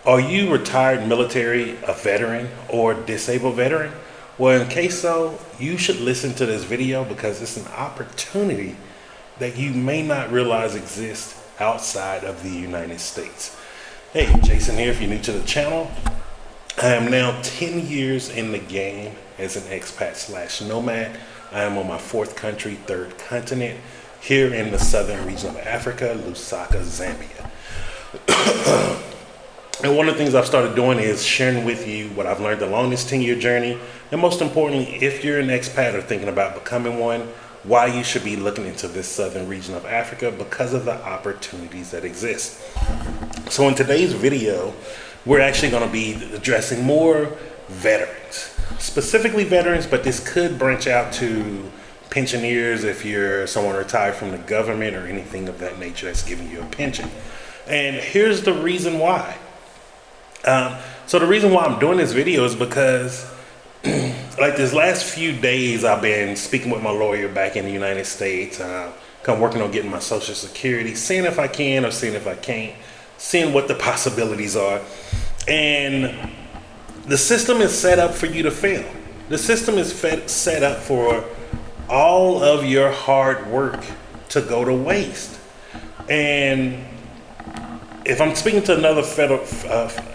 Are you retired military, a veteran, or disabled veteran? Well, in case so, you should listen to this video because it's an opportunity that you may not realize exists outside of the United States. Hey, Jason here. If you're new to the channel, I am now 10 years in the game as an expat slash nomad. I am on my fourth country, third continent, here in the southern region of Africa, Lusaka, Zambia. And one of the things I've started doing is sharing with you what I've learned along this 10-year journey. And most importantly, if you're an expat or thinking about becoming one, why you should be looking into this southern region of Africa because of the opportunities that exist. So in today's video, we're actually going to be addressing more veterans, specifically veterans, but this could branch out to pensioners if you're someone retired from the government or anything of that nature that's giving you a pension. And here's the reason why. So the reason why I'm doing this video is because like this last few days I've been speaking with my lawyer back in the United States, kind working on getting my Social Security, seeing if I can or seeing if I can't, seeing what the possibilities are. And the system is set up for you to fail. The system is set up for all of your hard work to go to waste. And if I'm speaking to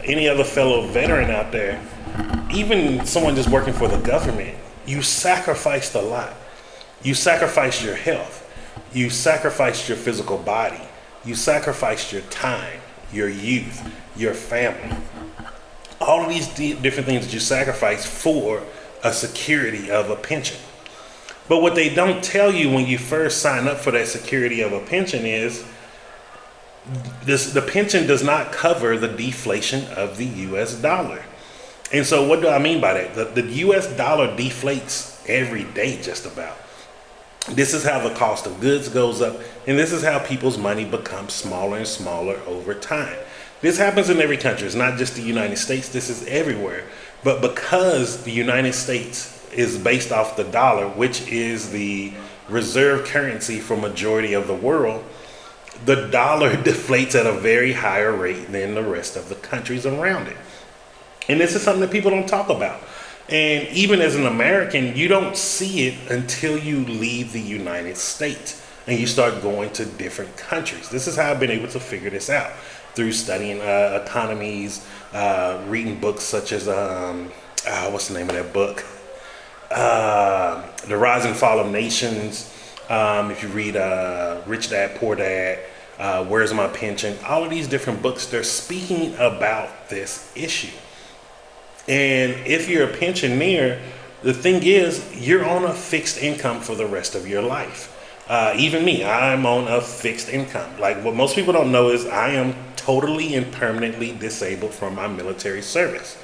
any other fellow veteran out there, even someone just working for the government, you sacrificed a lot. You sacrificed your health. You sacrificed your physical body. You sacrificed your time, your youth, your family. All of these different things that you sacrifice for a security of a pension. But what they don't tell you when you first sign up for that security of a pension is the pension does not cover the deflation of the US dollar. And so what do I mean by that? The US dollar deflates every day just about. This is how the cost of goods goes up, and this is how people's money becomes smaller and smaller over time. This happens in every country. It's not just the United States. This is everywhere. But because the United States is based off the dollar, which is the reserve currency for majority of the world, the dollar deflates at a very higher rate than the rest of the countries around it. And this is something that people don't talk about. And even as an American, you don't see it until you leave the United States and you start going to different countries. This is how I've been able to figure this out, through studying economies, reading books such as, what's the name of that book? The Rise and Fall of Nations. If you read Rich Dad, Poor Dad, Where's My Pension? All of these different books, they're speaking about this issue. And if you're a pensioner, the thing is, you're on a fixed income for the rest of your life. Even me, I'm on a fixed income. Like, what most people don't know is I am totally and permanently disabled from my military service,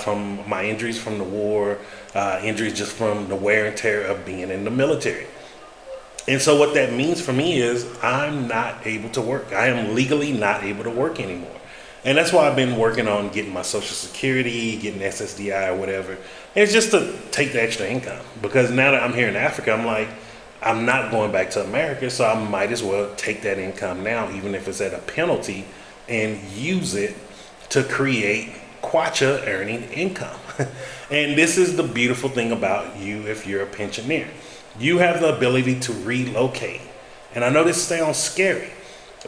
from my injuries from the war, injuries just from the wear and tear of being in the military. And so what that means for me is I'm not able to work. I am legally not able to work anymore. And that's why I've been working on getting my Social Security, getting SSDI or whatever. And it's just to take the extra income. Because now that I'm here in Africa, I'm like, I'm not going back to America, so I might as well take that income now, even if it's at a penalty, and use it to create kwacha earning income. And this is the beautiful thing about you if you're a pensioner. You have the ability to relocate. And I know this sounds scary,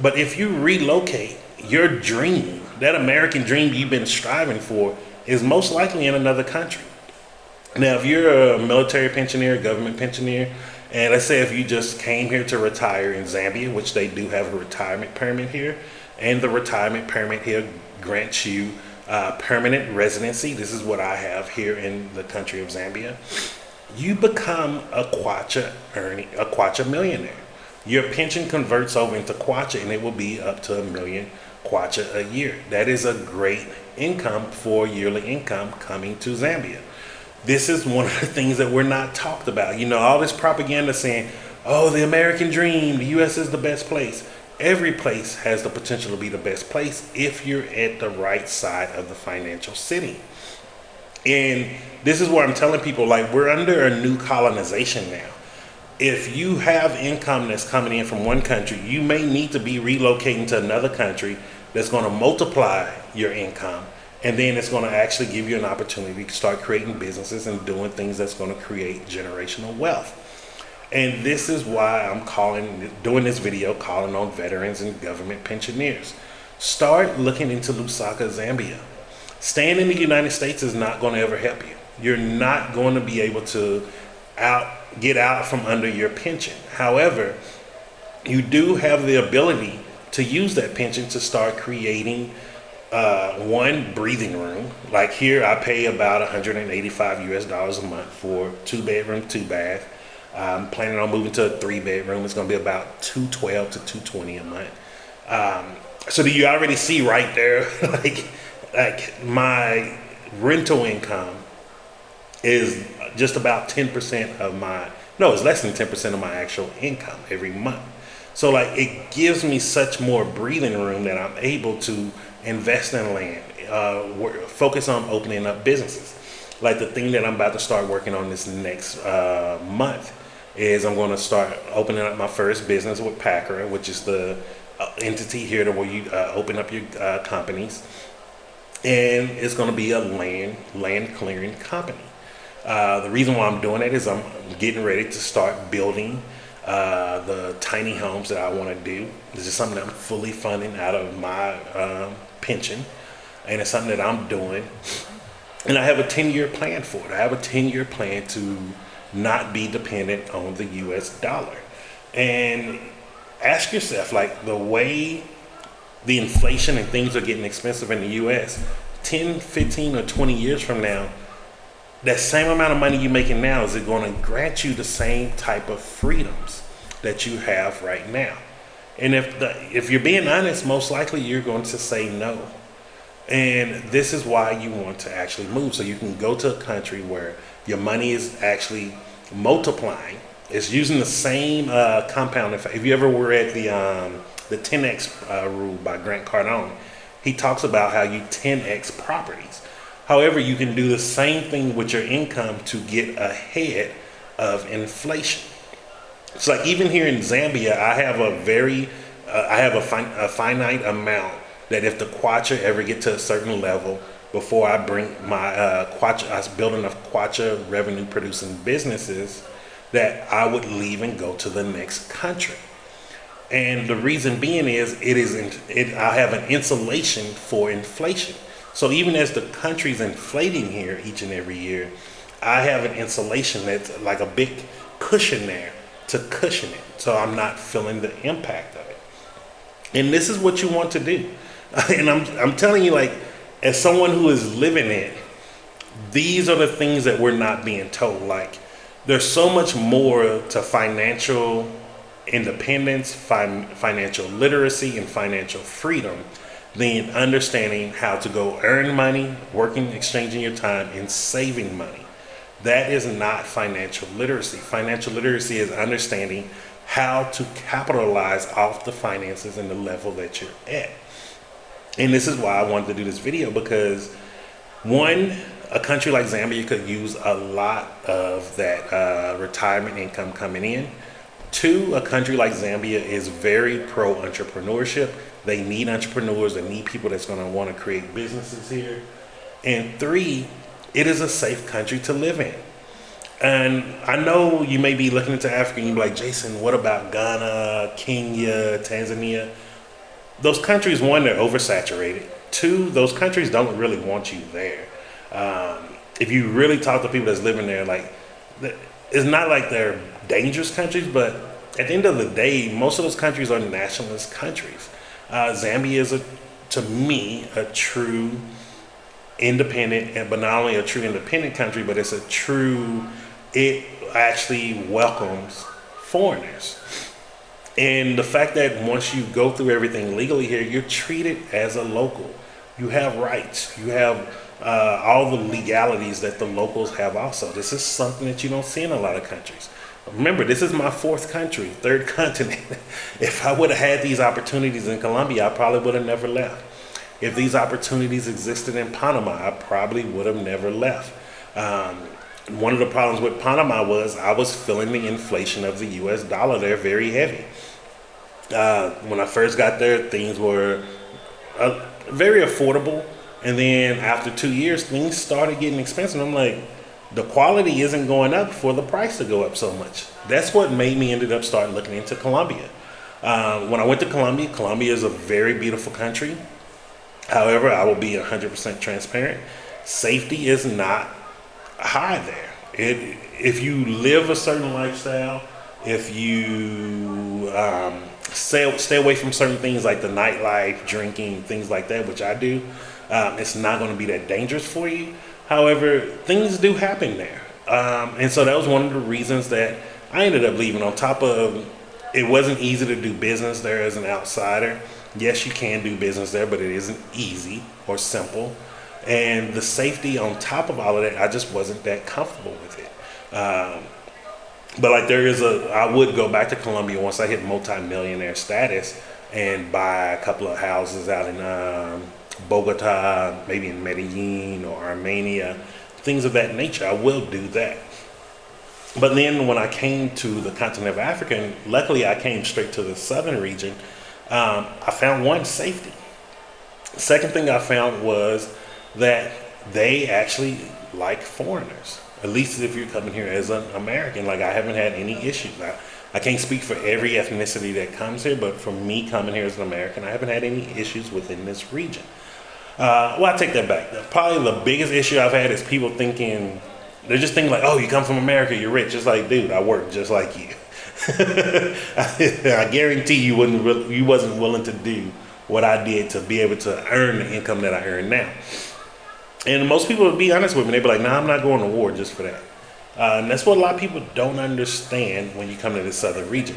but if you relocate, your dream, that American dream you've been striving for, is most likely in another country. Now, if you're a military pensioner, government pensioner, and let's say if you just came here to retire in Zambia, which they do have a retirement permit here, and the retirement permit here grants you permanent residency. This is what I have here in the country of Zambia. You become a kwacha millionaire. Your pension converts over into kwacha, and it will be up to 1 million kwacha a year. That is a great income for yearly income coming to Zambia. This is one of the things that we're not talked about. You know, all this propaganda saying, oh, the American dream, the US is the best place. Every place has the potential to be the best place if you're at the right side of the financial city. And this is where I'm telling people, like, we're under a new colonization now. If you have income that's coming in from one country, you may need to be relocating to another country that's going to multiply your income. And then it's going to actually give you an opportunity to start creating businesses and doing things that's going to create generational wealth. And this is why I'm doing this video, calling on veterans and government pensioners. Start looking into Lusaka, Zambia. Staying in the United States is not going to ever help you. You're not going to be able to get out from under your pension. However, you do have the ability to use that pension to start creating one, breathing room. Like here, I pay about $185 a month for 2-bedroom, 2-bath. I'm planning on moving to a 3-bedroom. It's going to be about $212 to $220 a month. So do you already see right there, like my rental income is just about 10% of it's less than 10% of my actual income every month. So like it gives me such more breathing room that I'm able to invest in land, focus on opening up businesses. Like the thing that I'm about to start working on this next month is I'm going to start opening up my first business with Packer, which is the entity here to where you open up your companies. And it's going to be a land clearing company. The reason why I'm doing it is I'm getting ready to start building the tiny homes that I want to do. This is something that I'm fully funding out of my pension, and it's something that I'm doing. And I have a 10-year plan for it. I have a 10-year plan to not be dependent on the US dollar. And ask yourself, like the way the inflation and things are getting expensive in the US, 10, 15, or 20 years from now, that same amount of money you're making now, is it going to grant you the same type of freedoms that you have right now? And if you're being honest, most likely you're going to say no. And this is why you want to actually move, so you can go to a country where your money is actually multiplying. It's using the same compound effect. If you ever were at the 10x rule by Grant Cardone, he talks about how you 10x properties. However, you can do the same thing with your income to get ahead of inflation. It's like even here in Zambia, I have a finite amount that if the kwacha ever get to a certain level, before I bring my kwacha, I build enough kwacha revenue producing businesses that I would leave and go to the next country. And the reason being is I have an insulation for inflation. So even as the country's inflating here each and every year, I have an insulation that's like a big cushion there to cushion it, so I'm not feeling the impact of it. And this is what you want to do. And I'm telling you, like, as someone who is living it, these are the things that we're not being told. Like, there's so much more to financial independence, financial literacy, and financial freedom than understanding how to go earn money, working, exchanging your time, and saving money. That is not financial literacy. Financial literacy is understanding how to capitalize off the finances and the level that you're at. And this is why I wanted to do this video, because one, a country like Zambia could use a lot of that retirement income coming in. Two, a country like Zambia is very pro entrepreneurship. They need entrepreneurs. They need people that's going to want to create businesses here. And three, it is a safe country to live in. And I know you may be looking into Africa and you're like, Jason, what about Ghana, Kenya, Tanzania? Those countries, one, they're oversaturated. Two, those countries don't really want you there. If you really talk to people that's living there, like, it's not like they're dangerous countries, but at the end of the day, most of those countries are nationalist countries. Zambia is, to me, a true independent, but not only a true independent country, but it actually welcomes foreigners. And the fact that once you go through everything legally here, you're treated as a local. You have rights. You have all the legalities that the locals have also. This is something that you don't see in a lot of countries. Remember, this is my fourth country, third continent. If I would have had these opportunities in Colombia, I probably would have never left. If these opportunities existed in Panama, I probably would have never left. One of the problems with Panama was I was feeling the inflation of the US dollar. They're very heavy. When I first got there, things were very affordable. And then after 2 years, things started getting expensive. I'm like, the quality isn't going up for the price to go up so much. That's what made me ended up start looking into Colombia. When I went to Colombia, Colombia is a very beautiful country. However, I will be 100% transparent. Safety is not high there. If you live a certain lifestyle, if you stay away from certain things like the nightlife, drinking, things like that, which I do, it's not going to be that dangerous for you. However, things do happen there. And so that was one of the reasons that I ended up leaving. On top of, it wasn't easy to do business there as an outsider. Yes, you can do business there, but it isn't easy or simple. And the safety on top of all of that, I just wasn't that comfortable with it. But like I would go back to Colombia once I hit multi-millionaire status and buy a couple of houses out in Bogota, maybe in Medellin or Armenia, things of that nature. I will do that. But then when I came to the continent of Africa, and luckily I came straight to the southern region, I found one, safety. Second thing I found was that they actually like foreigners. At least if you're coming here as an American, like I haven't had any issues. I can't speak for every ethnicity that comes here, but for me coming here as an American, I haven't had any issues within this region. Well, I take that back. Probably the biggest issue I've had is people thinking, they're just thinking like, oh, you come from America, you're rich. It's like, dude, I work just like you. I guarantee you wasn't willing to do what I did to be able to earn the income that I earn now. And most people would be honest with me. They'd be like, nah, I'm not going to war just for that. And that's what a lot of people don't understand when you come to the southern region.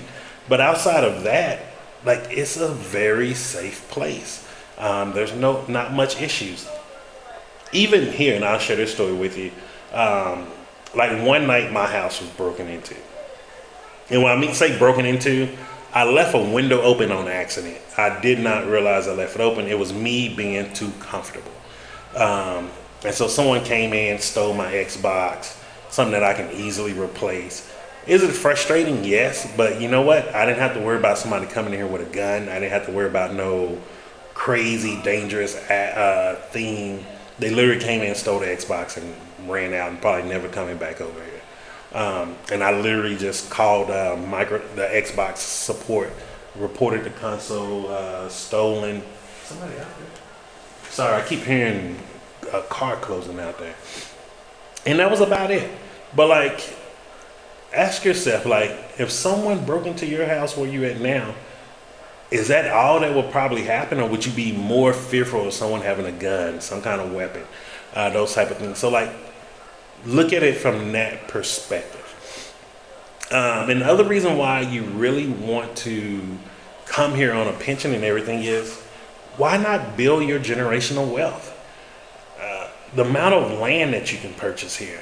But outside of that, like, it's a very safe place. There's not much issues. Even here, and I'll share this story with you. Like one night my house was broken into. And when I say broken into, I left a window open on accident. I did not realize I left it open. It was me being too comfortable. And so someone came in, stole my Xbox, something that I can easily replace. Is it frustrating? Yes. But you know what? I didn't have to worry about somebody coming in here with a gun. I didn't have to worry about no crazy, dangerous thing. They literally came in, stole the Xbox, and ran out and probably never coming back over here. And I literally just called the Xbox support, reported the console stolen. Somebody out there? Sorry, I keep hearing a car closing out there. And that was about it. But like, ask yourself, like, if someone broke into your house where you're at now, is that all that will probably happen? Or would you be more fearful of someone having a gun, some kind of weapon, those type of things? So like, look at it from that perspective. And the other reason why you really want to come here on a pension and everything is, why not build your generational wealth? The amount of land that you can purchase here,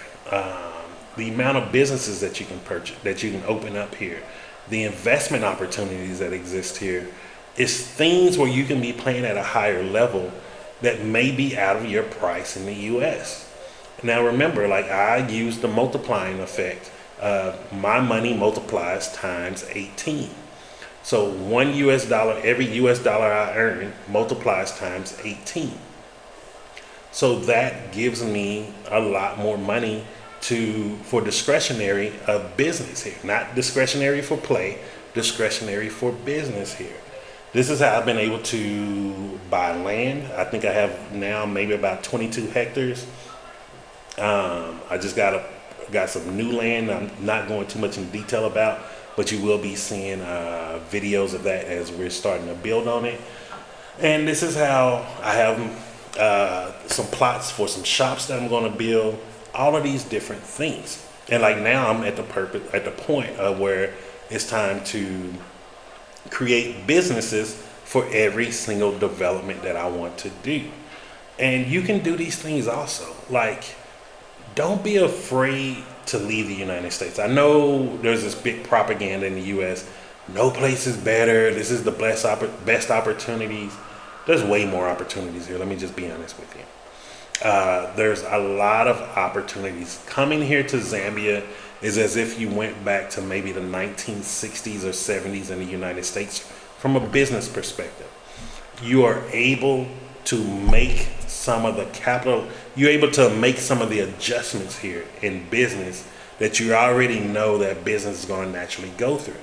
the amount of businesses that you can purchase, that you can open up here, the investment opportunities that exist here, is things where you can be playing at a higher level that may be out of your price in the US. Now remember, like, I use the multiplying effect. My money multiplies times 18. So $1 US, every US dollar I earn multiplies times 18. So that gives me a lot more money for discretionary of business here. Not discretionary for play, discretionary for business here. This is how I've been able to buy land. I think I have now maybe about 22 hectares. I just got some new land I'm not going too much in detail about, but you will be seeing videos of that as we're starting to build on it. And this is how I have some plots for some shops that I'm going to build, all of these different things. And like now I'm at the point of where it's time to create businesses for every single development that I want to do. And you can do these things also. Like, don't be afraid to leave the United States. I know there's this big propaganda in the US. No place is better. This is the best opportunities. There's way more opportunities here. Let me just be honest with you. There's a lot of opportunities. Coming here to Zambia is as if you went back to maybe the 1960s or 70s in the United States from a business perspective. you are able to make some of the capital, you're able to make some of the adjustments here in business that you already know that business is going to naturally go through.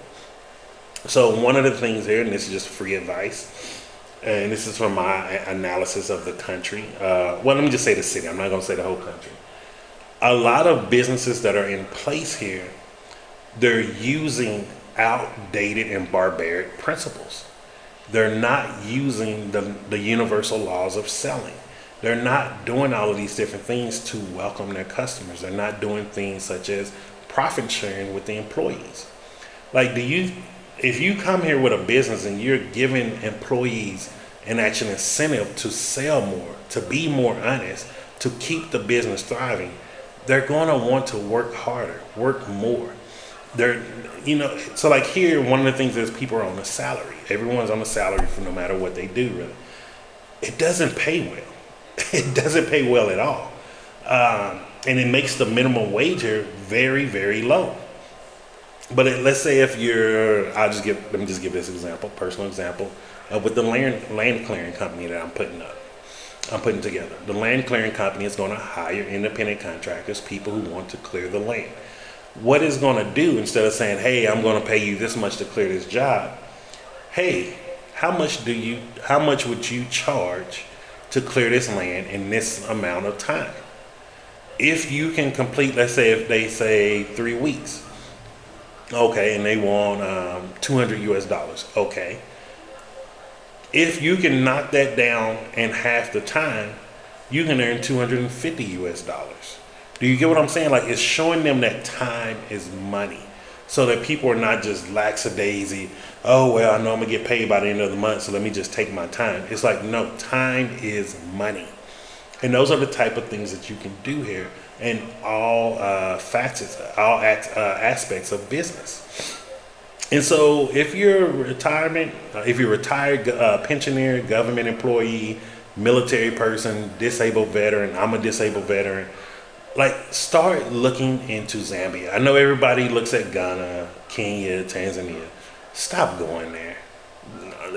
So one of the things here, and this is just free advice, and this is from my analysis of the country. Well, let me just say the city. I'm not going to say the whole country. A lot of businesses that are in place here, they're using outdated and barbaric principles. They're not using the universal laws of selling. They're not doing all of these different things to welcome their customers. They're not doing things such as profit sharing with the employees. Like, if you come here with a business and you're giving employees an actual incentive to sell more, to be more honest, to keep the business thriving, they're going to want to work harder, work more. So like here, one of the things is people are on a salary. Everyone's on a salary for no matter what they do, really. It doesn't pay well. It doesn't pay well at all. And it makes the minimum wage here very, very low. But let's say if let me just give this example, personal example, with the land clearing company that I'm putting together. The land clearing company is going to hire independent contractors, people who want to clear the land. What it's going to do, instead of saying, hey, I'm going to pay you this much to clear this job, hey, how much would you charge to clear this land in this amount of time? If you can complete, let's say if they say 3 weeks, okay, and they want $200 okay. If you can knock that down in half the time, you can earn $250. Do you get what I'm saying? Like, it's showing them that time is money, so that people are not just lackadaisy. Oh, well, I know I'm gonna get paid by the end of the month, so let me just take my time. It's like, no, time is money. And those are the type of things that you can do here in all facets, all aspects of business. And so if you're retired pensioner, government employee, military person, disabled veteran, I'm a disabled veteran, like, start looking into Zambia. I know everybody looks at Ghana, Kenya, Tanzania. Stop going there.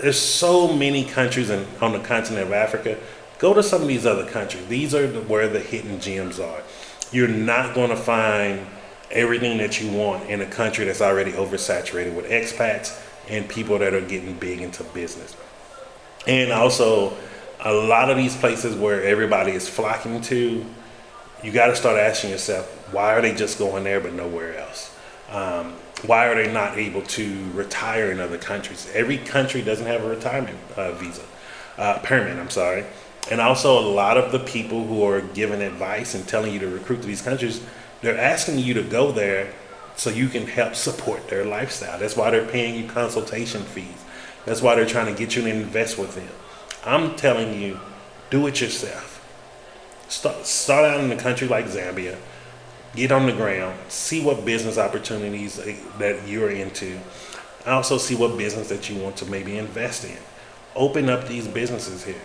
There's so many countries on the continent of Africa. Go to some of these other countries. These are where the hidden gems are. You're not going to find everything that you want in a country that's already oversaturated with expats and people that are getting big into business. And also, a lot of these places where everybody is flocking to, you got to start asking yourself, why are they just going there but nowhere else? Why are they not able to retire in other countries? Every country doesn't have a retirement permit, I'm sorry. And also, a lot of the people who are giving advice and telling you to recruit to these countries, they're asking you to go there so you can help support their lifestyle. That's why they're paying you consultation fees. That's why they're trying to get you to invest with them. I'm telling you, do it yourself. Start out in a country like Zambia. Get on the ground. See what business opportunities that you're into. Also see what business that you want to maybe invest in. Open up these businesses here.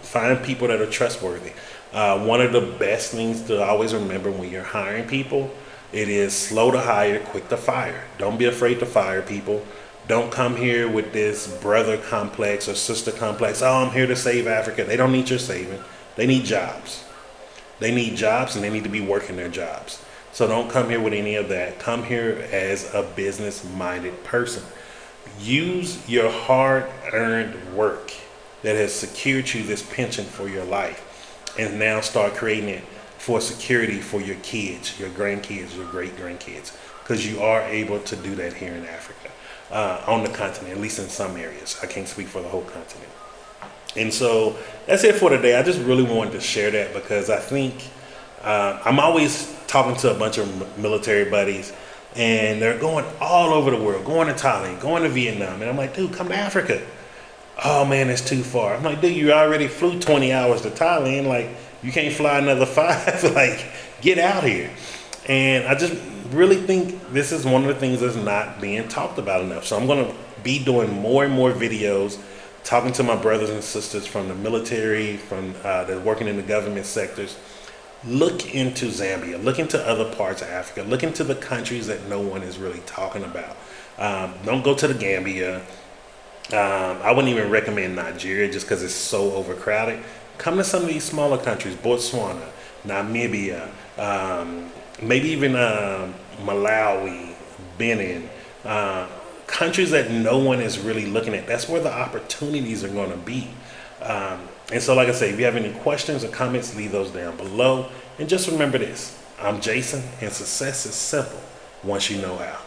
Find people that are trustworthy. One of the best things to always remember when you're hiring people, it is slow to hire, quick to fire. Don't be afraid to fire people. Don't come here with this brother complex or sister complex. Oh, I'm here to save Africa. They don't need your saving. They need jobs. They need jobs, and they need to be working their jobs. So don't come here with any of that. Come here as a business-minded person. Use your hard-earned work that has secured you this pension for your life, and now start creating it for security for your kids, your grandkids, your great-grandkids, because you are able to do that here in Africa, on the continent, at least in some areas. I can't speak for the whole continent. And so that's it for today. I just really wanted to share that because I think I'm always talking to a bunch of military buddies, and they're going all over the world, going to Thailand, going to Vietnam. And I'm like, dude, come to Africa. Oh man, it's too far. I'm like, dude, you already flew 20 hours to Thailand. Like, you can't fly another 5. Like, get out here. And I just really think this is one of the things that's not being talked about enough. So I'm going to be doing more and more videos, talking to my brothers and sisters from the military, from that are working in the government sectors. Look into Zambia. Look into other parts of Africa. Look into the countries that no one is really talking about. Don't go to the Gambia. I wouldn't even recommend Nigeria just because it's so overcrowded. Come to some of these smaller countries, Botswana, Namibia, maybe even Malawi, Benin, countries that no one is really looking at. That's where the opportunities are going to be. And so, like I say, if you have any questions or comments, leave those down below. And just remember this, I'm Jason, and success is simple once you know how.